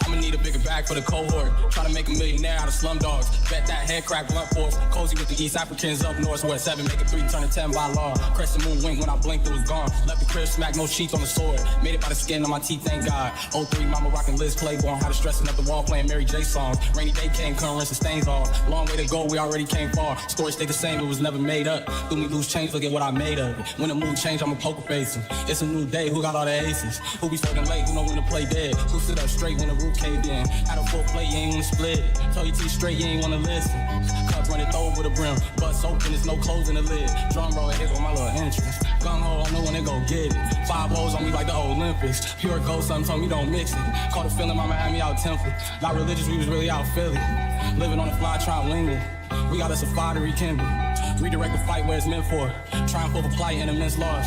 I'ma need a bigger bag for the cohort. Try to make a millionaire out of slum dogs. Bet that head crack blunt force. Cozy with the East Africans up north. Where 7 make it 3, turn to 10 by law. Crescent moon wink when I blinked, it was gone. Left the crib, smack, no sheets on the sword. Made it by the skin on my teeth, thank God. 03, mama rockin' Liz Claiborne. Had her stressing up the wall, playing Mary J songs. Rainy day came, couldn't rinse the stains off. Long way to go, we already came far. Story stayed the same, it was never made up. Do me lose change, look at what I made of it. When the mood change, I'ma poker face him. It's a new day, who got all the aces? Who be starting late, who know when to play dead? Who sit up straight when the roof caved in? Had a full plate, you ain't wanna split it. Tell your teeth straight, you ain't wanna listen. Cup running over the brim, bust open, there's no clothes in the lid. Drum roll, it hit on my little entrance. Gung ho, I know when they go get it. 5 O's on me like the Olympics. Pure gold, something told me don't mix it. Caught a feeling, mama had me out temple. Not religious, we was really out Philly. Living on the fly, trying to wing it. We got us a fire to rekindle. Redirect the fight where it's meant for. Triumph over plight and immense loss.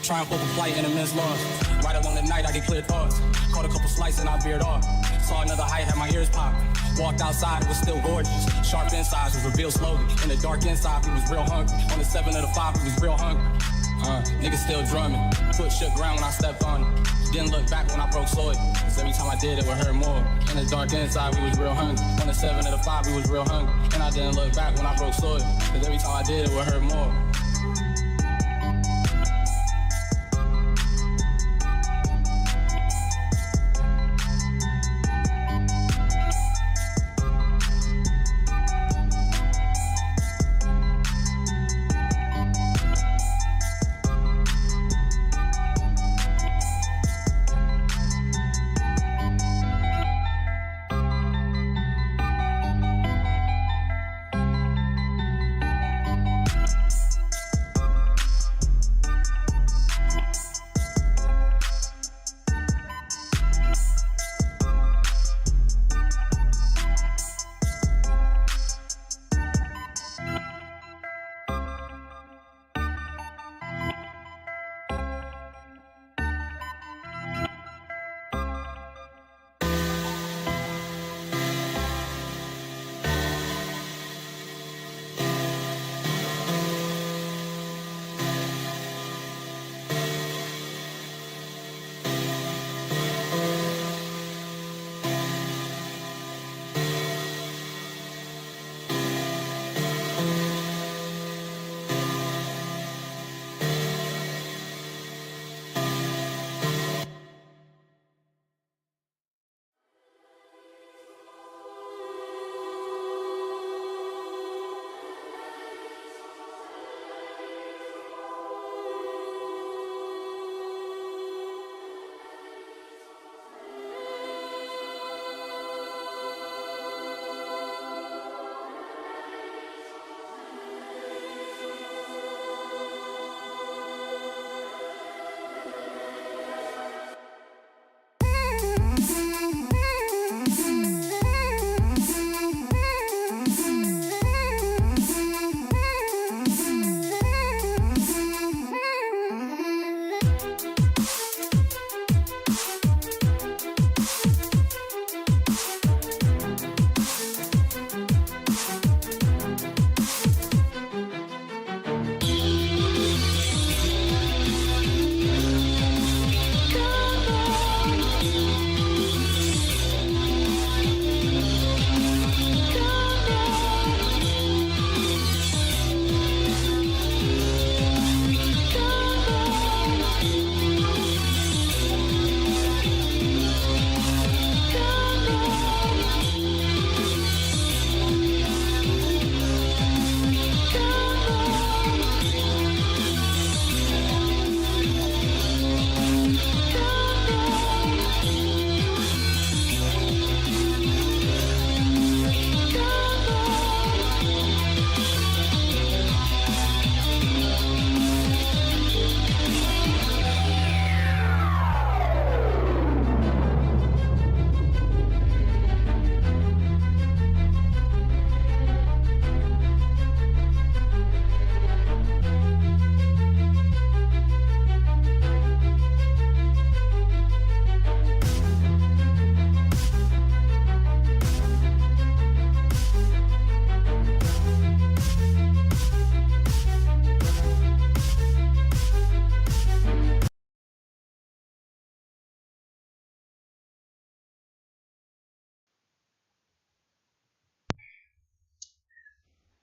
Triumph over flight and immense loss. Right up on the night, I get clear thoughts. Caught a couple slices and I veered off. Saw another height, had my ears pop. Walked outside, it was still gorgeous. Sharp insides was revealed slowly. In the dark inside, we was real hungry. On the 7 of the 5, we was real hungry. Niggas still drumming. Foot shook ground when I stepped on it. Didn't look back when I broke soil. Cause every time I did, it would hurt more. In the dark inside, we was real hungry. On the 7 of the 5, we was real hungry. And I didn't look back when I broke soil. Cause every time I did, it would hurt more.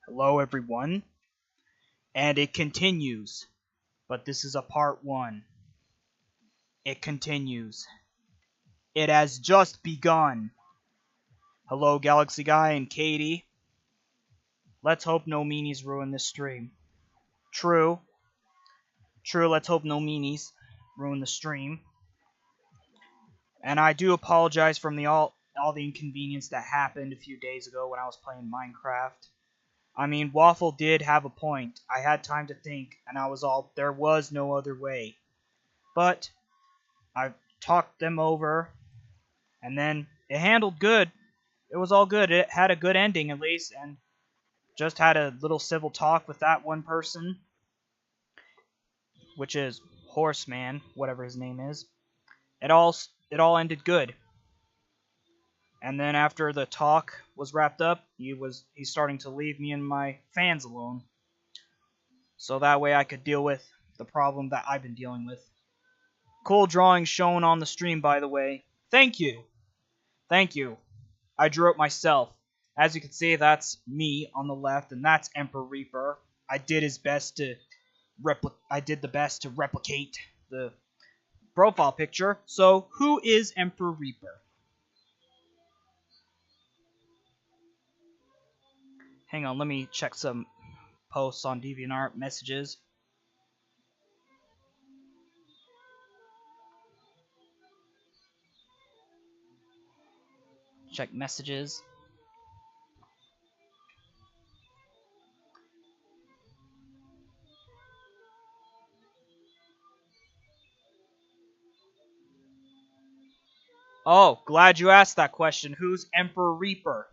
Hello everyone, and it continues, but this is a part 1. It continues. It has just begun. Hello Galaxy Guy and Katie. Let's hope no meanies ruin this stream. True, let's hope no meanies ruin the stream. And I do apologize from all the inconvenience that happened a few days ago when I was playing Minecraft. I mean, Waffle did have a point. I had time to think, and there was no other way. But I talked them over, and then it handled good. It was all good. It had a good ending, at least, and just had a little civil talk with that one person, which is Horseman, whatever his name is. It all ended good. And then after the talk was wrapped up, he's starting to leave me and my fans alone. So that way I could deal with the problem that I've been dealing with. Cool drawing shown on the stream, by the way. Thank you. Thank you. I drew it myself. As you can see, that's me on the left, and that's EmperorReaper. I did the best to replicate the profile picture. So, who is EmperorReaper? Hang on, let me check some posts on DeviantArt messages. Check messages. Oh, glad you asked that question. Who's EmperorReaper?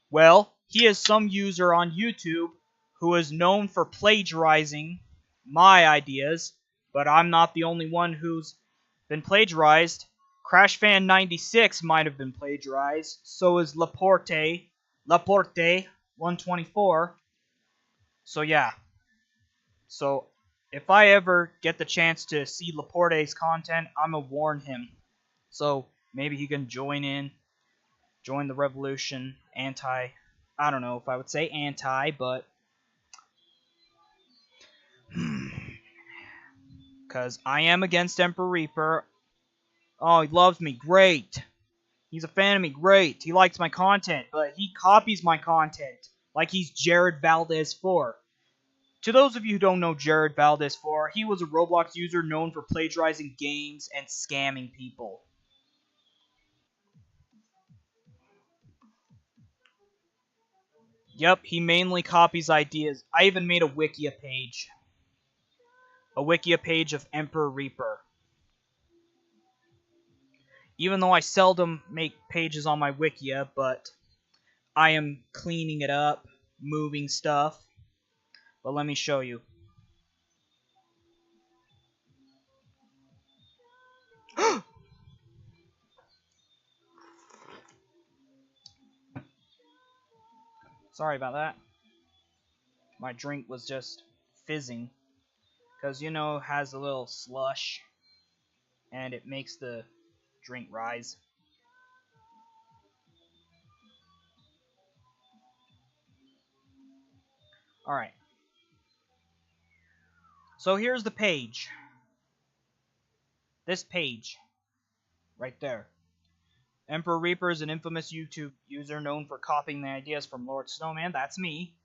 Well, he is some user on YouTube who is known for plagiarizing my ideas, but I'm not the only one who's been plagiarized. CrashFan96 might have been plagiarized. So is Laporte124. So yeah. So if I ever get the chance to see Laporte's content, I'm gonna warn him. So maybe he can join the revolution. I don't know if I would say anti, but because I am against EmperorReaper. Oh, he loves me. Great. He's a fan of me. Great. He likes my content, but he copies my content like he's Jared Valdez 4. To those of you who don't know Jared Valdez 4, he was a Roblox user known for plagiarizing games and scamming people. Yep, he mainly copies ideas. I even made a Wikia page. A Wikia page of EmperorReaper. Even though I seldom make pages on my Wikia, but I am cleaning it up, moving stuff. But let me show you. Sorry about that. My drink was just fizzing. Because, you know, it has a little slush. And it makes the drink rise. Alright. So here's the page. This page. Right there. EmperorReaper is an infamous YouTube user known for copying the ideas from Lord Snowman. That's me.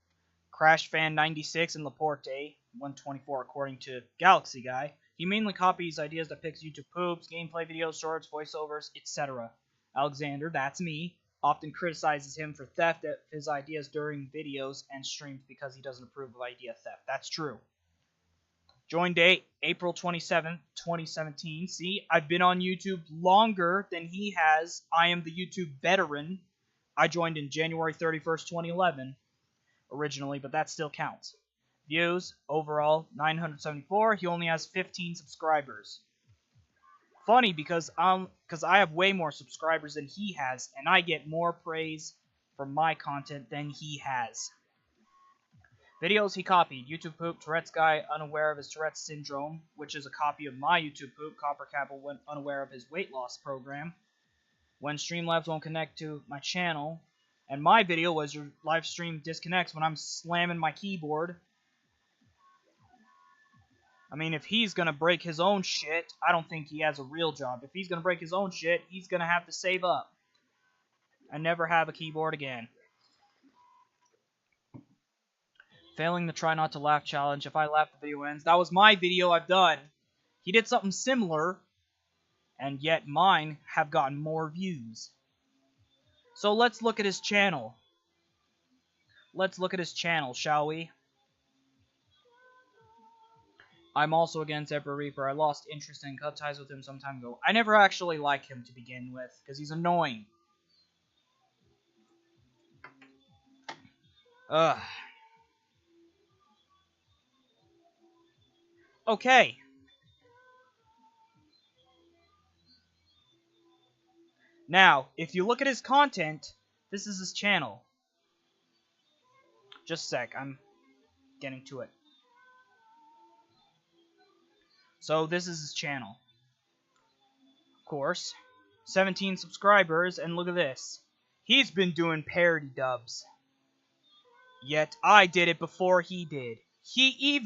CrashFan96 and Laporte124 according to Galaxy Guy. He mainly copies ideas that picks YouTube poops, gameplay videos, shorts, voiceovers, etc. Alexander, that's me, often criticizes him for theft of his ideas during videos and streams because he doesn't approve of idea theft. That's true. Join date, April 27th, 2017. See, I've been on YouTube longer than he has. I am the YouTube veteran. I joined in January 31st, 2011. Originally, but that still counts. Views, overall, 974. He only has 15 subscribers. Funny, because I have way more subscribers than he has, and I get more praise for my content than he has. Videos he copied. YouTube poop, Tourette's guy unaware of his Tourette's syndrome, which is a copy of my YouTube poop. Copper Cabble went unaware of his weight loss program. When Streamlabs won't connect to my channel. And my video was your live stream disconnects when I'm slamming my keyboard. I mean, if he's gonna break his own shit, I don't think he has a real job. If he's gonna break his own shit, he's gonna have to save up. And never have a keyboard again. Failing the try not to laugh challenge. If I laugh, the video ends. That was my video I've done. He did something similar, and yet mine have gotten more views. So let's look at his channel. Let's look at his channel, shall we? I'm also against EmperorReaper. I lost interest and cut ties with him some time ago. I never actually liked him to begin with, because he's annoying. Ugh. Okay. Now, if you look at his content, this is his channel. Just a sec, I'm getting to it. So this is his channel. Of course, 17 subscribers, and look at this. He's been doing parody dubs. Yet I did it before he did. He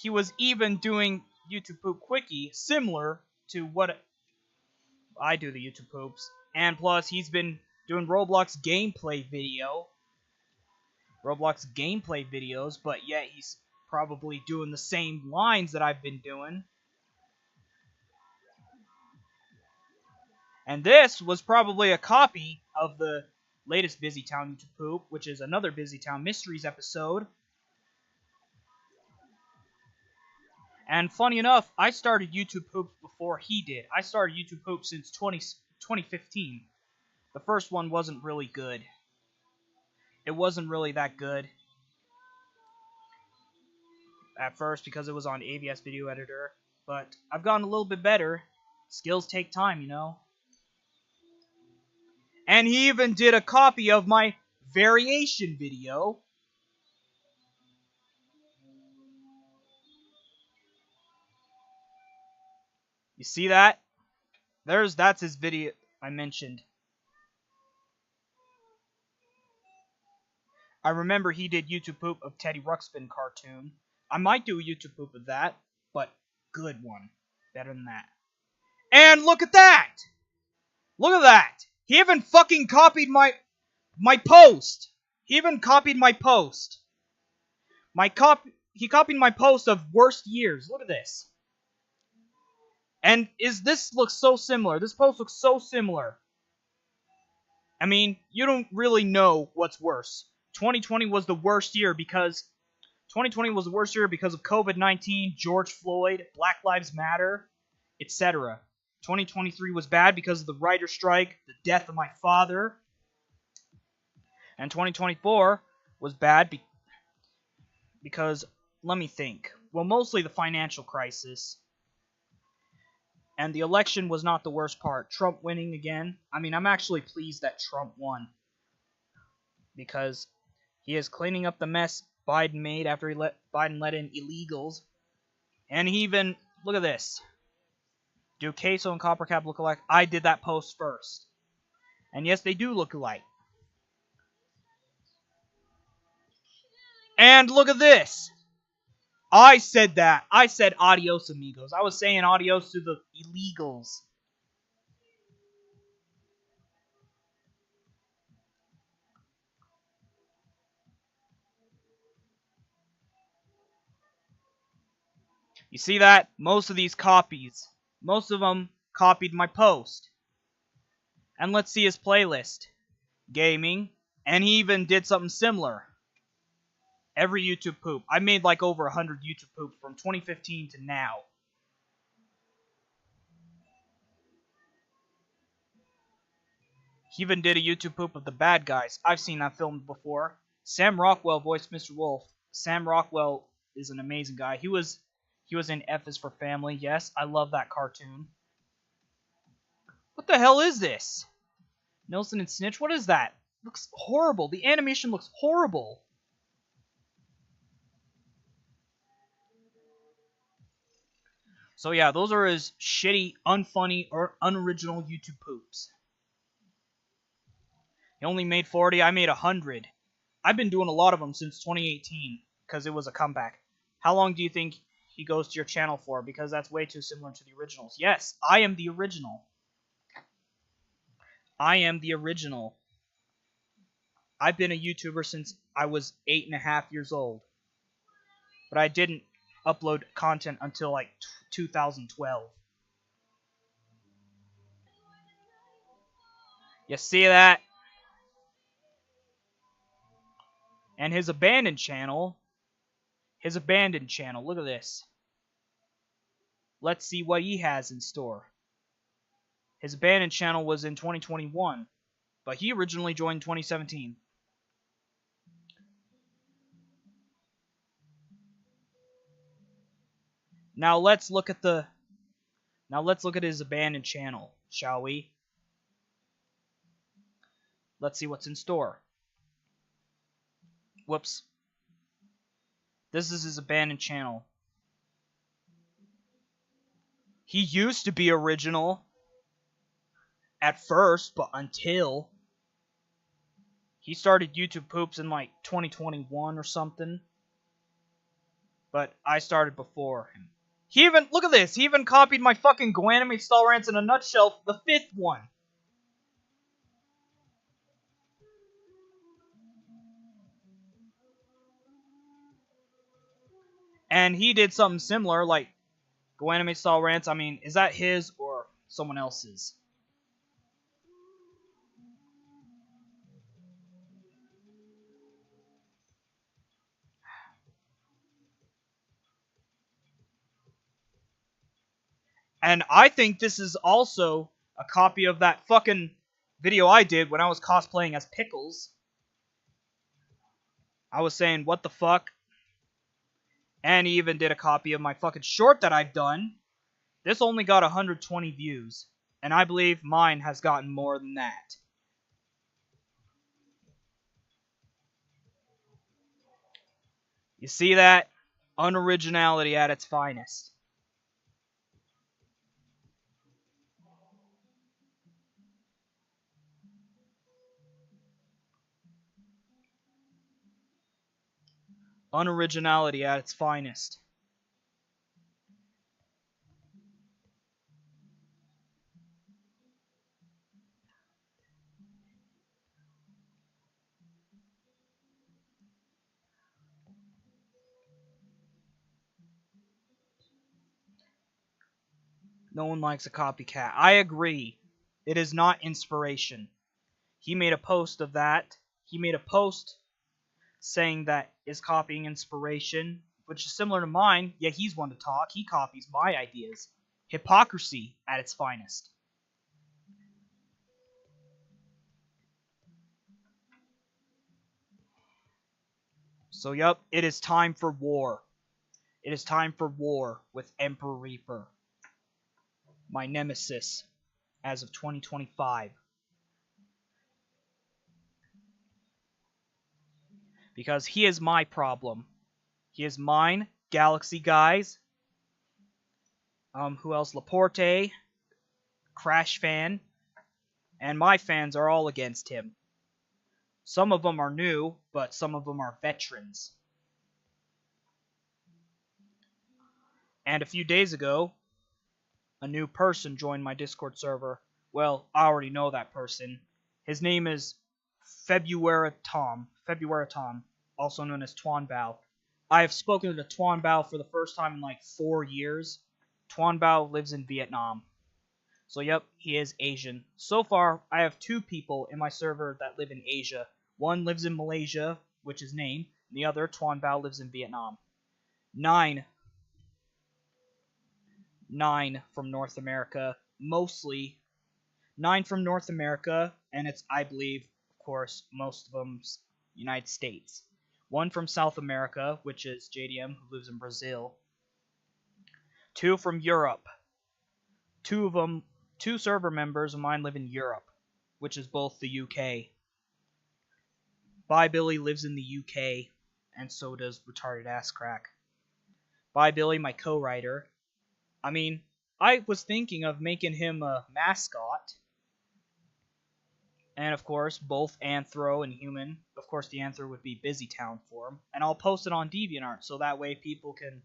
was even doing YouTube Poop Quickie, similar to what I do the YouTube Poops. And plus, he's been doing Roblox gameplay videos, but yet he's probably doing the same lines that I've been doing. And this was probably a copy of the latest Busy Town YouTube Poop, which is another Busy Town Mysteries episode. And funny enough, I started YouTube Poop before he did. I started YouTube Poop since 2015. The first one wasn't really good. It wasn't really that good at first because it was on AVS Video Editor. But I've gotten a little bit better. Skills take time, you know. And he even did a copy of my variation video. You see that? That's his video I mentioned. I remember he did YouTube Poop of Teddy Ruxpin cartoon. I might do a YouTube Poop of that, but good one. Better than that. And look at that! Look at that! He even fucking copied my post! He even copied my post. He copied my post of worst years. Look at this. And this looks so similar. This post looks so similar. I mean, you don't really know what's worse. 2020 was the worst year because of COVID-19, George Floyd, Black Lives Matter, etc. 2023 was bad because of the writer's strike, the death of my father. And 2024 was bad because, let me think. Well, mostly the financial crisis. And the election was not the worst part. Trump winning again. I mean, I'm actually pleased that Trump won. Because he is cleaning up the mess Biden made after Biden let in illegals. And he even, look at this. Do Queso and Coppercap look alike? I did that post first. And yes, they do look alike. And look at this. I said that. I said adios, amigos. I was saying adios to the illegals. You see that? Most of these copies. Most of them copied my post. And let's see his playlist. Gaming. And he even did something similar. Every YouTube poop. I made like over 100 YouTube poops from 2015 to now. He even did a YouTube poop of the bad guys. I've seen that film before. Sam Rockwell voiced Mr. Wolf. Sam Rockwell is an amazing guy. He was in F is for Family. Yes, I love that cartoon. What the hell is this? Nelson and Snitch? What is that? Looks horrible. The animation looks horrible. So yeah, those are his shitty, unfunny, or unoriginal YouTube poops. He only made 40, I made 100. I've been doing a lot of them since 2018, because it was a comeback. How long do you think he goes to your channel for? Because that's way too similar to the originals. Yes, I am the original. I am the original. I've been a YouTuber since I was 8.5 years old. But I didn't upload content until like 2012. You see that? And his abandoned channel. Look at this. Let's see what he has in store. His abandoned channel was in 2021, but he originally joined 2017. Now let's look at the Now let's look at his abandoned channel, shall we? Let's see what's in store. Whoops. This is his abandoned channel. He used to be original at first, but until he started YouTube Poops in like 2021 or something. But I started before him. He even, look at this, he even copied my fucking Go Animate Style Rants in a Nutshell, the 5th one. And he did something similar, like Go Animate Style Rants. I mean, is that his or someone else's? And I think this is also a copy of that fucking video I did when I was cosplaying as Pickles. I was saying, what the fuck? And he even did a copy of my fucking short that I've done. This only got 120 views. And I believe mine has gotten more than that. You see that? Unoriginality at its finest. Unoriginality at its finest. No one likes a copycat. I agree. It is not inspiration. He made a post of that. He made a post saying that is copying inspiration, which is similar to mine, yet he's one to talk. He copies my ideas. Hypocrisy at its finest. So, yup, it is time for war. It is time for war with EmperorReaper, my nemesis as of 2025. Because he is my problem. He is mine, Galaxy Guys. Who else? Laporte, Crash Fan, and my fans are all against him. Some of them are new, but some of them are veterans. And a few days ago, a new person joined my Discord server. Well, I already know that person. His name is February Tom, also known as Tuan Bao. I have spoken to Tuan Bao for the first time in like 4 years. Tuan Bao lives in Vietnam. So yep, he is Asian. So far, I have 2 people in my server that live in Asia. One lives in Malaysia, which is Name, and the other, Tuan Bao, lives in Vietnam. 9 from North America, mostly 9 from North America, and it's, I believe, of course, most of them United States. 1 from South America, which is JDM, who lives in Brazil. 2 from Europe. 2 server members of mine live in Europe, which is both the UK. Bye Billy lives in the UK, and so does Retarded Ass Crack. Bye Billy, my co-writer. I mean, I was thinking of making him a mascot. And of course, both Anthro and Human. Of course, the Anthro would be Busy Town for him. And I'll post it on DeviantArt, so that way people can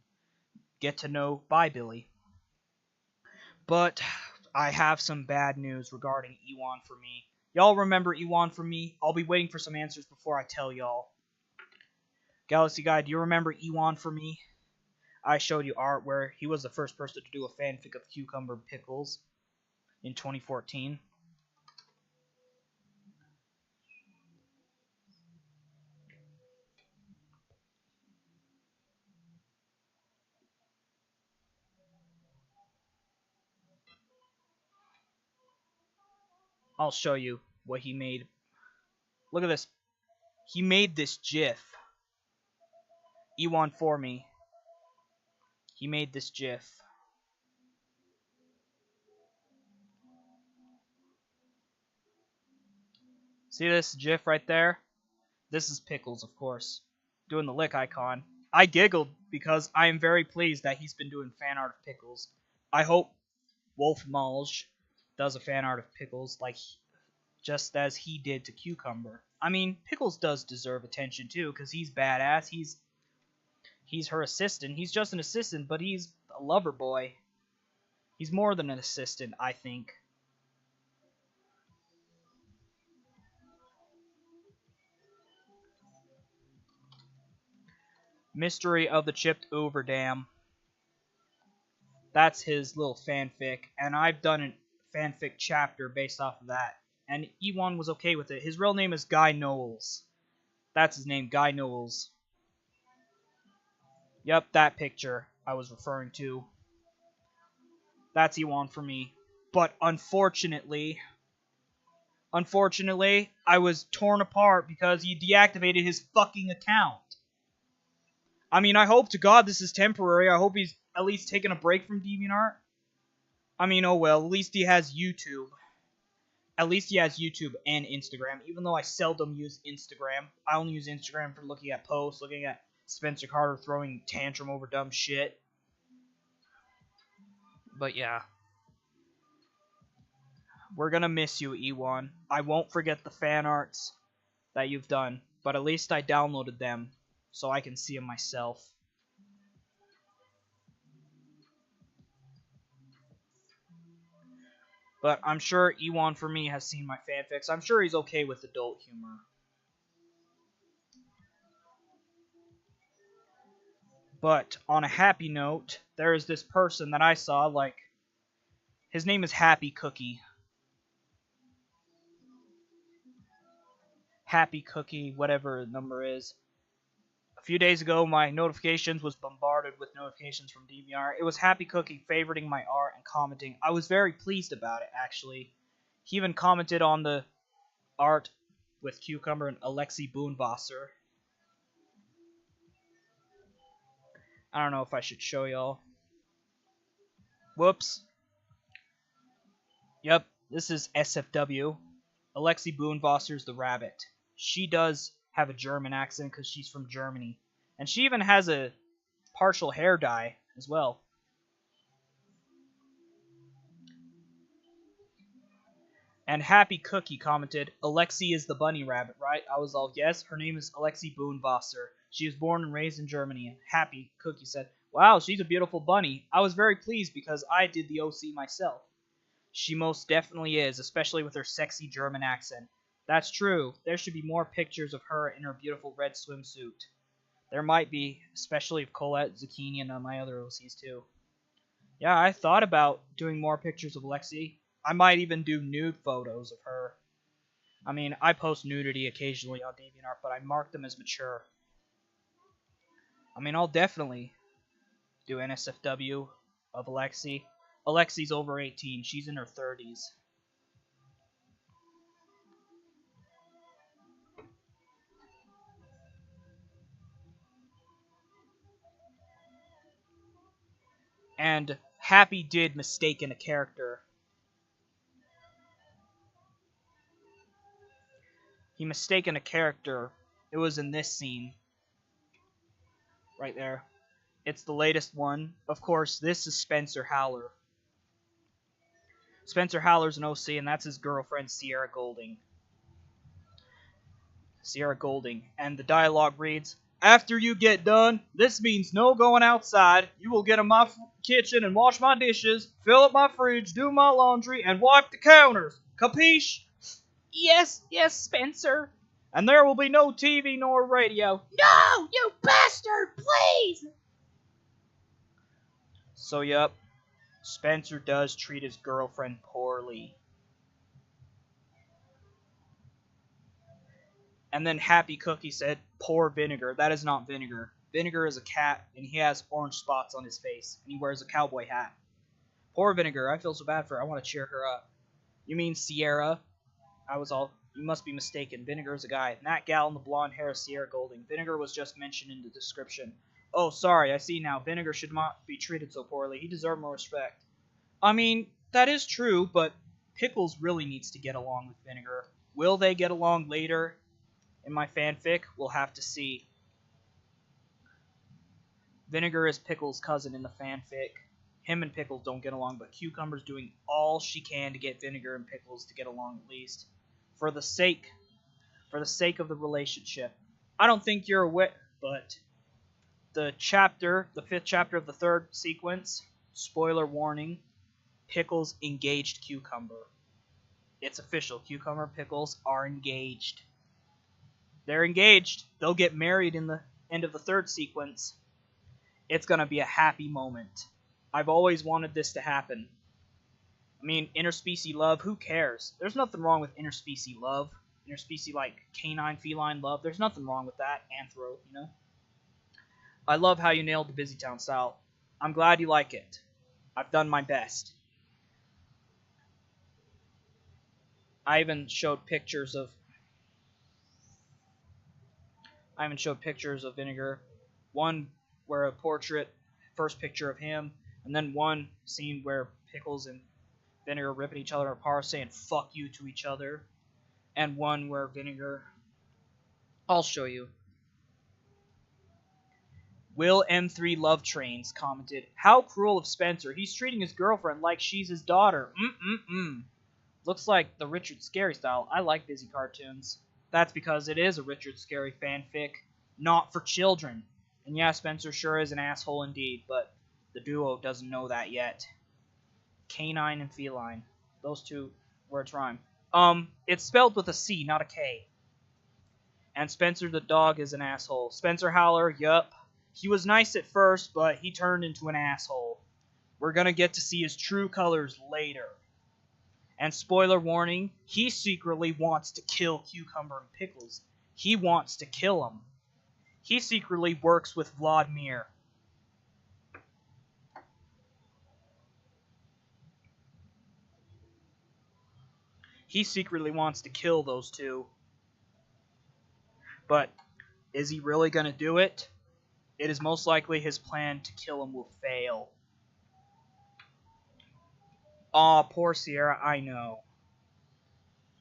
get to know Bye Billy. But I have some bad news regarding Ewan for me. Y'all remember Ewan for me? I'll be waiting for some answers before I tell y'all. Galaxy Guy, do you remember Ewan for me? I showed you art where he was the first person to do a fanfic of Cucumber Pickles in 2014. I'll show you what he made. Look at this. He made this GIF. Ewan for me. He made this GIF. See this GIF right there? This is Pickles, of course, doing the lick icon. I giggled because I am very pleased that he's been doing fan art of Pickles. I hope Wolf Mulge does a fan art of Pickles just as he did to Cucumber. I mean, Pickles does deserve attention too, because he's badass. He's her assistant. He's just an assistant, but he's a lover boy. He's more than an assistant, I think. Mystery of the Chipped Over Dam. That's his little fanfic, and I've done a fanfic chapter based off of that. And E1 was okay with it. His real name is Guy Knowles. That's his name, Guy Knowles. Yep, that picture I was referring to. That's E1 for me. But unfortunately, I was torn apart because he deactivated his fucking account. I mean, I hope to God this is temporary. I hope he's at least taking a break from DeviantArt. I mean, oh well, at least he has YouTube. At least he has YouTube and Instagram, even though I seldom use Instagram. I only use Instagram for looking at posts, looking at Spencer Carter throwing tantrum over dumb shit. But yeah. We're gonna miss you, E1. I won't forget the fan arts that you've done, but at least I downloaded them so I can see them myself. But I'm sure E1 for me has seen my fanfics. I'm sure he's okay with adult humor. But on a happy note, there is this person that I saw, his name is Happy Cookie. Happy Cookie, whatever the number is. A few days ago, my notifications was bombarded with notifications from DeviantArt. It was Happy Cookie favoriting my art and commenting. I was very pleased about it, actually. He even commented on the art with Cucumber and Alexi Boonvasser. I don't know if I should show y'all. Whoops. Yep, this is SFW. Alexi Boonvasser's the rabbit. She does have a German accent because she's from Germany. And she even has a partial hair dye as well. And Happy Cookie commented, Alexi is the bunny rabbit, right? I was all, yes, her name is Alexi Boonvasser. She was born and raised in Germany. And Happy Cookie said, wow, she's a beautiful bunny. I was very pleased because I did the OC myself. She most definitely is, especially with her sexy German accent. That's true. There should be more pictures of her in her beautiful red swimsuit. There might be, especially of Colette, Zucchini, and my other OCs too. Yeah, I thought about doing more pictures of Lexi. I might even do nude photos of her. I mean, I post nudity occasionally on DeviantArt, but I mark them as mature. I mean, I'll definitely do NSFW of Alexi. Alexi's over 18. She's in her 30s. And Happy did mistaken a character. He mistaken a character. It was in this scene. Right there. It's the latest one. Of course, this is Spencer Howler. Spencer Howler's an OC, and that's his girlfriend, Sierra Golding. Sierra Golding. And the dialogue reads, after you get done, this means no going outside. You will get in my kitchen and wash my dishes, fill up my fridge, do my laundry, and wipe the counters. Capiche? Yes, Spencer. And there will be no TV nor radio. No, you bastard, please! So, yep, Spencer does treat his girlfriend poorly. And then Happy Cookie said, poor Vinegar. That is not Vinegar. Vinegar is a cat, and he has orange spots on his face, and he wears a cowboy hat. Poor Vinegar. I feel so bad for her. I want to cheer her up. You mean Sierra? I was all, you must be mistaken. Vinegar is a guy. And that gal in the blonde hair is Sierra Golding. Vinegar was just mentioned in the description. Oh, sorry, I see now. Vinegar should not be treated so poorly. He deserves more respect. I mean, that is true, but Pickles really needs to get along with Vinegar. Will they get along later in my fanfic? We'll have to see. Vinegar is Pickles' cousin in the fanfic. Him and Pickles don't get along, but Cucumber's doing all she can to get Vinegar and Pickles to get along at least. For the sake of the relationship. I don't think you're aware, but the 5th chapter of the 3rd sequence, spoiler warning, Pickles engaged Cucumber. It's official. Cucumber and Pickles are engaged. They're engaged. They'll get married in the end of the 3rd sequence. It's gonna be a happy moment. I've always wanted this to happen. I mean, interspecies love, who cares? There's nothing wrong with interspecies love. Interspecies like canine, feline love. There's nothing wrong with that. Anthro, you know? I love how you nailed the Busy Town style. I'm glad you like it. I've done my best. I even showed pictures of Vinegar. One where a portrait, first picture of him, and then one scene where Pickles and Vinegar ripping each other apart, saying "fuck you" to each other, and one where Vinegar. I'll show you. Will M3 Love Trains commented, "How cruel of Spencer. He's treating his girlfriend like she's his daughter. Looks like the Richard Scarry style. I like busy cartoons. That's because it is a Richard Scarry fanfic, not for children. And yeah, Spencer sure is an asshole indeed, but the duo doesn't know that yet. Canine and feline. Those two words rhyme. It's spelled with a C, not a K. And Spencer the dog is an asshole. Spencer Howler, yup. He was nice at first, but he turned into an asshole. We're gonna get to see his true colors later. And spoiler warning, he secretly wants to kill Cucumber and Pickles. He wants to kill them. He secretly works with Vladimir. He secretly wants to kill those two. But is he really going to do it? It is most likely his plan to kill him will fail. Aw, poor Sierra, I know.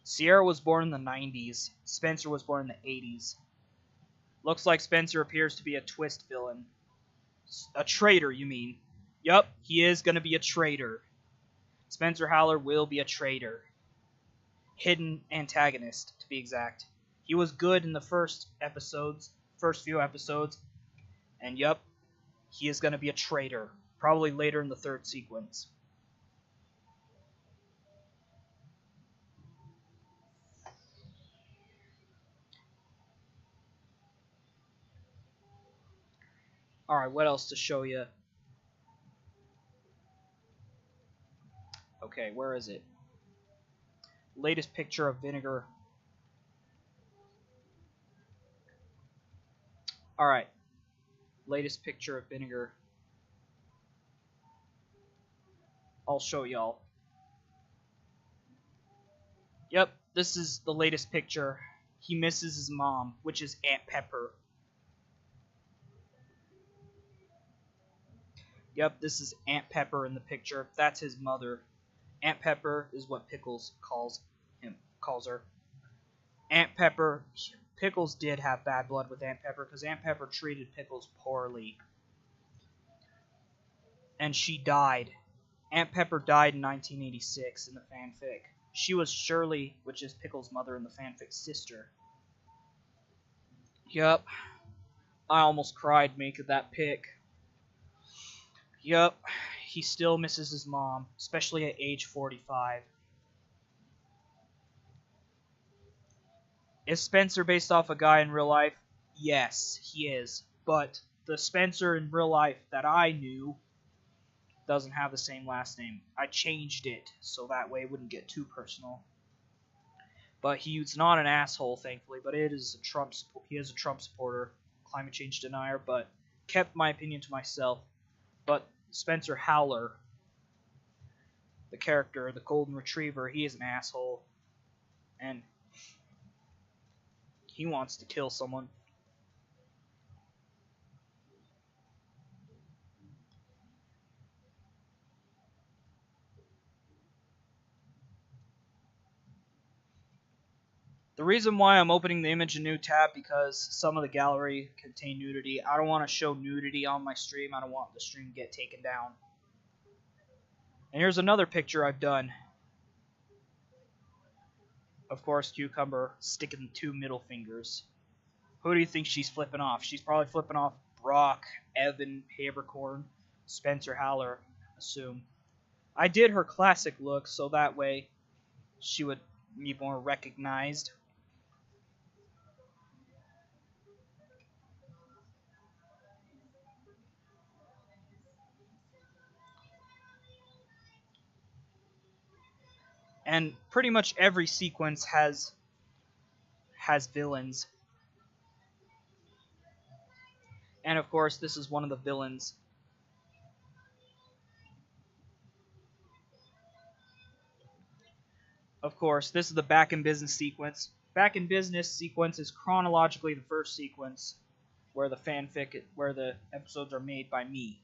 Sierra was born in the 90s. Spencer was born in the 80s. Looks like Spencer appears to be a twist villain. A traitor, you mean? Yup, he is going to be a traitor. Spencer Howler will be a traitor. Hidden antagonist, to be exact. He was good in the first few episodes, and yup, he is going to be a traitor. Probably later in the 3rd sequence. Alright, what else to show you? Okay, where is it? Latest picture of Vinegar. Alright. Latest picture of Vinegar. I'll show y'all. Yep, this is the latest picture. He misses his mom, which is Aunt Pepper. Yep, this is Aunt Pepper in the picture. That's his mother. Aunt Pepper is what Pickles calls her. Aunt Pepper, Pickles did have bad blood with Aunt Pepper because Aunt Pepper treated Pickles poorly. And she died. Aunt Pepper died in 1986 in the fanfic. She was Shirley, which is Pickles' mother in the fanfic, sister. Yup. I almost cried making that pic. Yup. He still misses his mom, especially at age 45. Is Spencer based off a guy in real life? Yes, he is. But the Spencer in real life that I knew doesn't have the same last name. I changed it so that way it wouldn't get too personal. But he's not an asshole, thankfully. But he is a Trump supporter, climate change denier. But kept my opinion to myself. But Spencer Howler, the character, the golden retriever, he is an asshole. And he wants to kill someone. The reason why I'm opening the image in new tab because some of the gallery contain nudity. I don't want to show nudity on my stream. I don't want the stream to get taken down. And here's another picture I've done. Of course, Cucumber sticking 2 middle fingers. Who do you think she's flipping off? She's probably flipping off Brock, Evan, Habercorn, Spencer Haller, assume. I did her classic look so that way she would be more recognized. And pretty much every sequence has villains. And of course, this is one of the villains. Of course, this is the Back in Business sequence. Back in Business sequence is chronologically the first sequence where the episodes are made by me.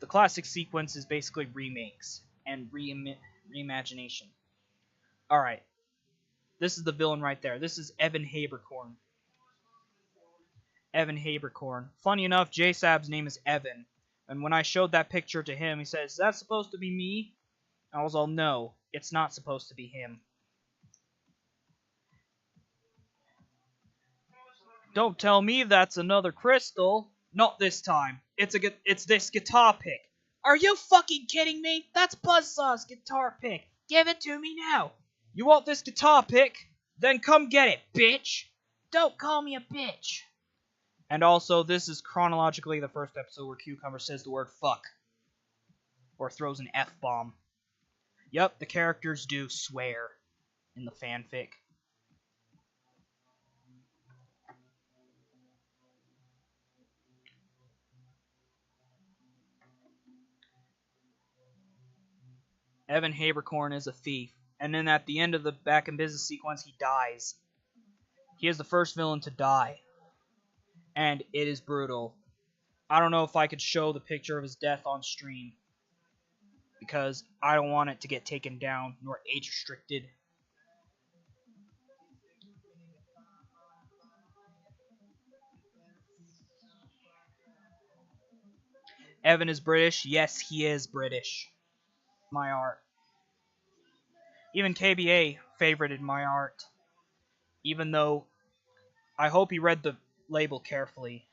The classic sequence is basically remakes and reimagination. Alright. This is the villain right there. This is Evan Habercorn. Evan Habercorn. Funny enough, JSab's name is Evan. And when I showed that picture to him, he says, "Is that supposed to be me?" I was all, "No, it's not supposed to be him." Don't tell me that's another crystal. Not this time. It's this guitar pick. Are you fucking kidding me? That's Buzzsaw's guitar pick. Give it to me now. You want this guitar pick? Then come get it, bitch. Don't call me a bitch. And also, this is chronologically the first episode where Cucumber says the word fuck. Or throws an F-bomb. Yup, the characters do swear in the fanfic. Evan Habercorn is a thief. And then at the end of the Back in Business sequence, he dies. He is the first villain to die. And it is brutal. I don't know if I could show the picture of his death on stream. Because I don't want it to get taken down, nor age restricted. Evan is British. Yes, he is British. My art. Even KBA favorited my art. Even though I hope he read the label carefully.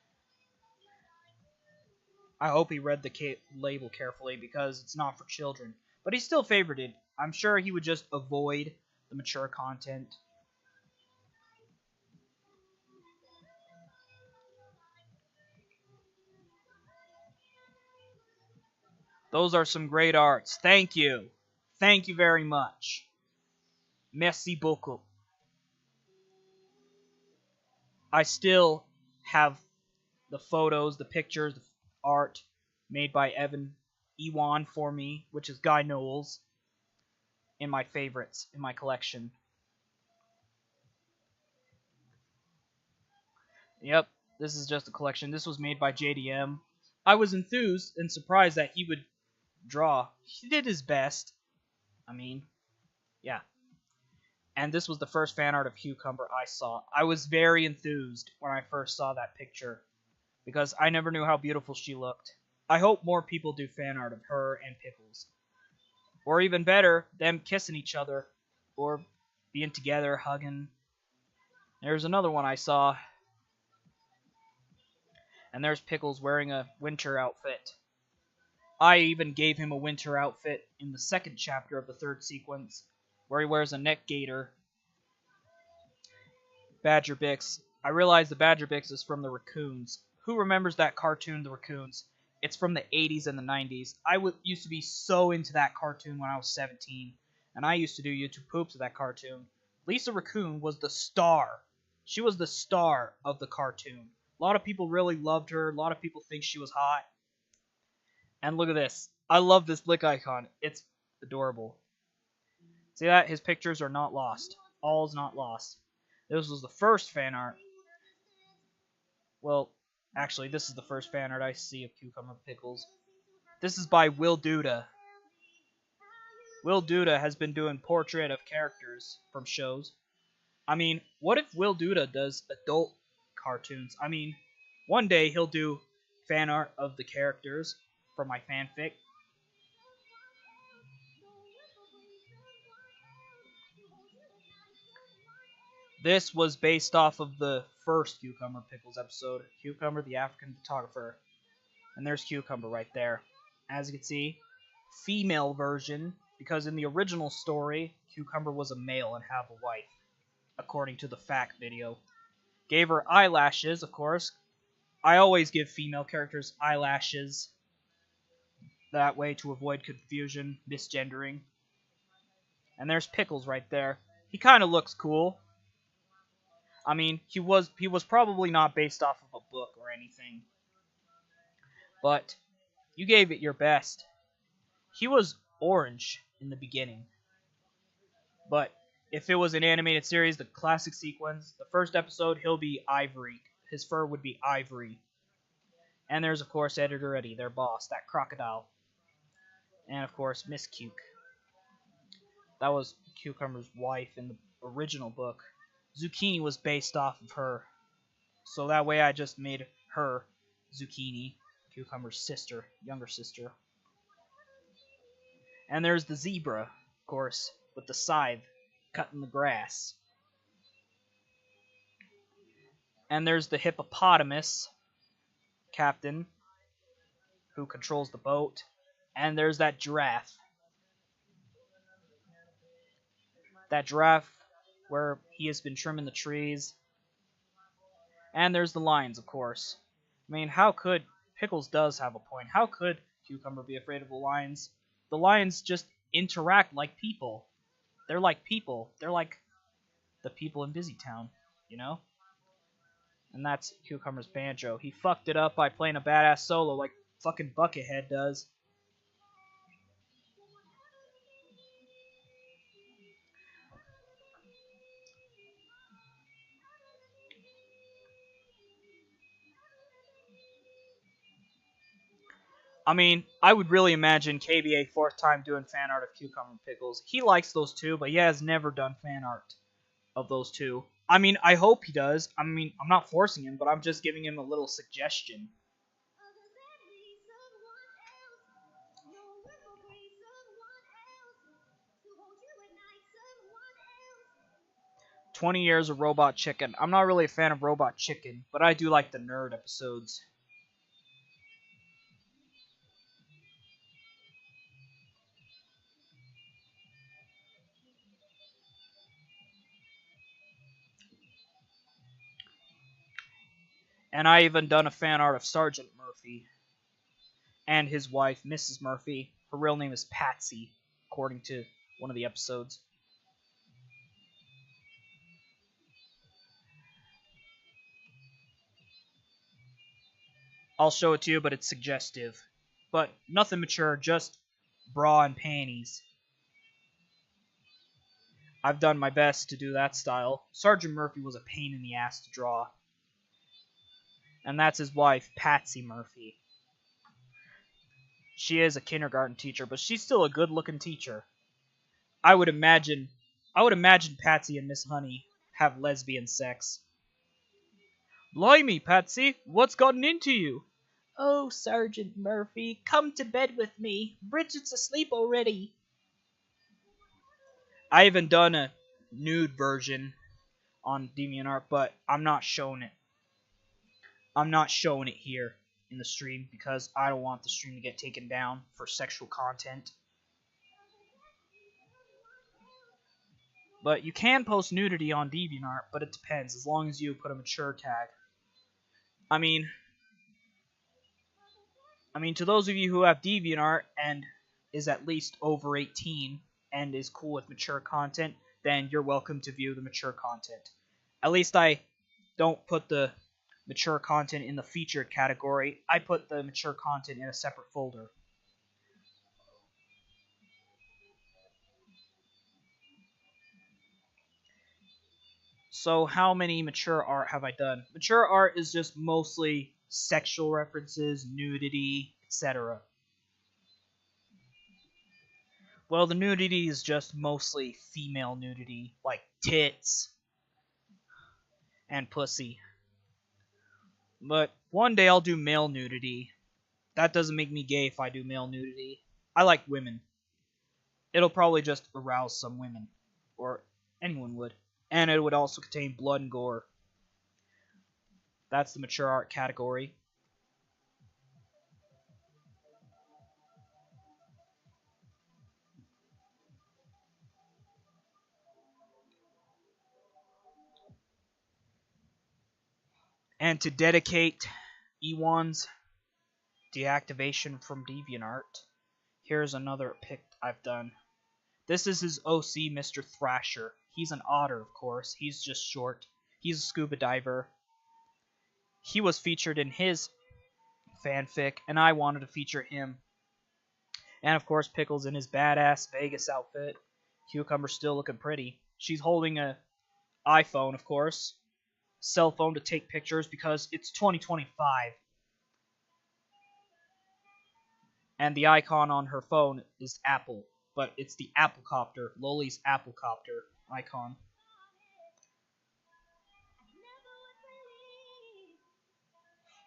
I hope he read the label carefully because it's not for children. But he still favorited. I'm sure he would just avoid the mature content. Those are some great arts. Thank you. Thank you very much. Merci beaucoup. I still have the photos, the pictures, the art made by Evan Ewan for me, which is Guy Knowles, in my favorites, in my collection. Yep, this is just a collection. This was made by JDM. I was enthused and surprised that he would draw. He did his best. I mean, yeah. And this was the first fan art of Cucumber I saw. I was very enthused when I first saw that picture, because I never knew how beautiful she looked. I hope more people do fan art of her and Pickles. Or even better, them kissing each other, or being together, hugging. There's another one I saw. And there's Pickles wearing a winter outfit. I even gave him a winter outfit in the second chapter of the third sequence, where he wears a neck gaiter. Badger Bix. I realize the Badger Bix is from the Raccoons. Who remembers that cartoon, The Raccoons? It's from the 80s and the 90s. I used to be so into that cartoon when I was 17, and I used to do YouTube poops of that cartoon. Lisa Raccoon was the star. She was the star of the cartoon. A lot of people really loved her. A lot of people think she was hot. And look at this. I love this blick icon. It's adorable. See that? His pictures are not lost. All's not lost. This was the first fan art. Well, actually, this is the first fan art I see of Cucumber Pickles. This is by Will Duda. Will Duda has been doing portrait of characters from shows. I mean, what if Will Duda does adult cartoons? I mean, one day he'll do fan art of the characters for my fanfic. This was based off of the first Cucumber Pickles episode, Cucumber the African Photographer. And there's Cucumber right there. As you can see, female version, because in the original story, Cucumber was a male and have a wife, according to the fact video. Gave her eyelashes, of course. I always give female characters eyelashes. That way to avoid confusion, misgendering. And there's Pickles right there. He kind of looks cool. I mean, he was probably not based off of a book or anything. But you gave it your best. He was orange in the beginning. But if it was an animated series, the classic sequence, the first episode, he'll be ivory. His fur would be ivory. And there's, of course, Editor Eddie, their boss, that crocodile. And, of course, Miss Cuke. That was Cucumber's wife in the original book. Zucchini was based off of her. So that way I just made her Zucchini, Cucumber's sister, younger sister. And there's the zebra, of course, with the scythe, cutting the grass. And there's the hippopotamus captain, who controls the boat. And there's that giraffe. That giraffe where he has been trimming the trees. And there's the lions, of course. I mean, how could... Pickles does have a point. How could Cucumber be afraid of the lions? The lions just interact like people. They're like people. They're like the people in Busytown, you know? And that's Cucumber's banjo. He fucked it up by playing a badass solo like fucking Buckethead does. I mean, I would really imagine KBA fourth time doing fan art of Cucumber and Pickles. He likes those two, but he has never done fan art of those two. I mean, I hope he does. I mean, I'm not forcing him, but I'm just giving him a little suggestion. "20 Years of Robot Chicken." I'm not really a fan of Robot Chicken, but I do like the nerd episodes. And I even done a fan art of Sergeant Murphy and his wife, Mrs. Murphy. Her real name is Patsy, according to one of the episodes. I'll show it to you, but it's suggestive. But nothing mature, just bra and panties. I've done my best to do that style. Sergeant Murphy was a pain in the ass to draw. And that's his wife, Patsy Murphy. She is a kindergarten teacher, but she's still a good-looking teacher. I would imagine Patsy and Miss Honey have lesbian sex. "Blimey, Patsy, what's gotten into you?" Oh, Sergeant Murphy, come to bed with me. Bridget's asleep already. I even done a nude version on DeviantArt, but I'm not showing it. I'm not showing it here in the stream because I don't want the stream to get taken down for sexual content. But you can post nudity on DeviantArt, but it depends, as long as you put a mature tag. I mean, to those of you who have DeviantArt and is at least over 18 and is cool with mature content, then you're welcome to view the mature content. At least I don't put the mature content in the featured category. I put the mature content in a separate folder. So how many mature art have I done? Mature art is just mostly sexual references, nudity, etc. Well, the nudity is just mostly female nudity, like tits, and pussy. But one day I'll do male nudity. That doesn't make me gay if I do male nudity. I like women. It'll probably just arouse some women. Or anyone would. And it would also contain blood and gore. That's the mature art category. And to dedicate Ewan's deactivation from DeviantArt, here's another pic I've done. This is his OC, Mr. Thrasher. He's an otter, of course. He's just short. He's a scuba diver. He was featured in his fanfic, and I wanted to feature him. And of course, Pickles in his badass Vegas outfit. Cucumber's still looking pretty. She's holding a iPhone, of course. Cell phone to take pictures because it's 2025. And the icon on her phone is Apple, but it's the Applecopter, Loli's Applecopter icon.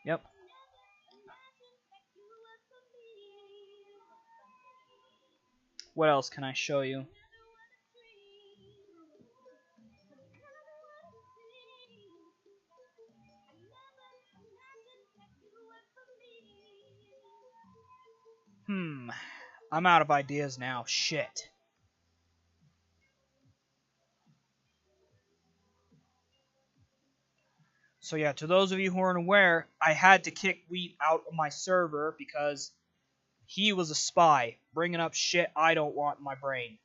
Yep. What else can I show you? I'm out of ideas now. Shit. So yeah, to those of you who aren't aware, I had to kick Wheat out of my server because he was a spy, bringing up shit I don't want in my brain.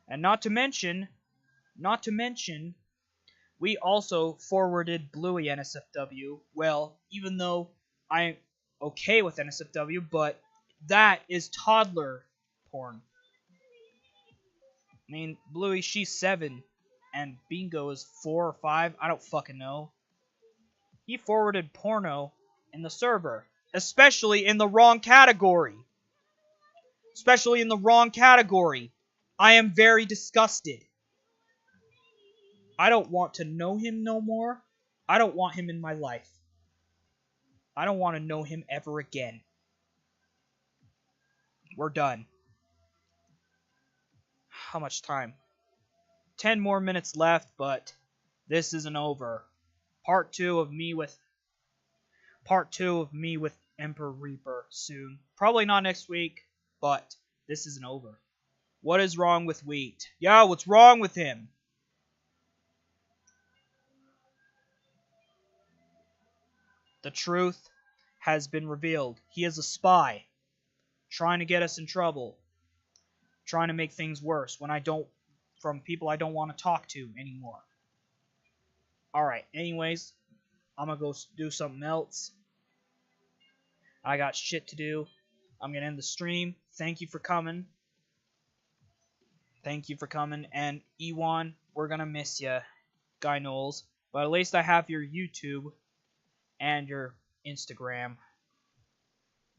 And not to mention, we also forwarded Bluey NSFW. Well, even though I'm okay with NSFW, but that is toddler porn. I mean, Bluey, she's 7, and Bingo is 4 or 5. I don't fucking know. He forwarded porno in the server, especially in the wrong category. I am very disgusted. I don't want to know him no more. I don't want him in my life. I don't want to know him ever again. We're done. How much time? 10 more minutes left, but this isn't over. Part 2 of me with EmperorReaper soon. Probably not next week, but this isn't over. What is wrong with Wheat? Yeah, what's wrong with him? The truth has been revealed. He is a spy, trying to get us in trouble, trying to make things worse from people I don't want to talk to anymore. Alright, anyways, I'm gonna go do something else. I got shit to do. I'm gonna end the stream. Thank you for coming. And Ewan, we're gonna miss ya, Guy Knowles. But at least I have your YouTube and your Instagram.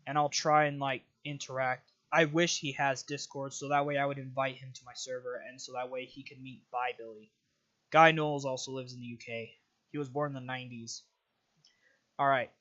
And I'll try and, interact. I wish he has Discord, so that way I would invite him to my server, and so that way he could meet Bye Billy. Guy Knowles also lives in the UK. He was born in the 90s. Alright.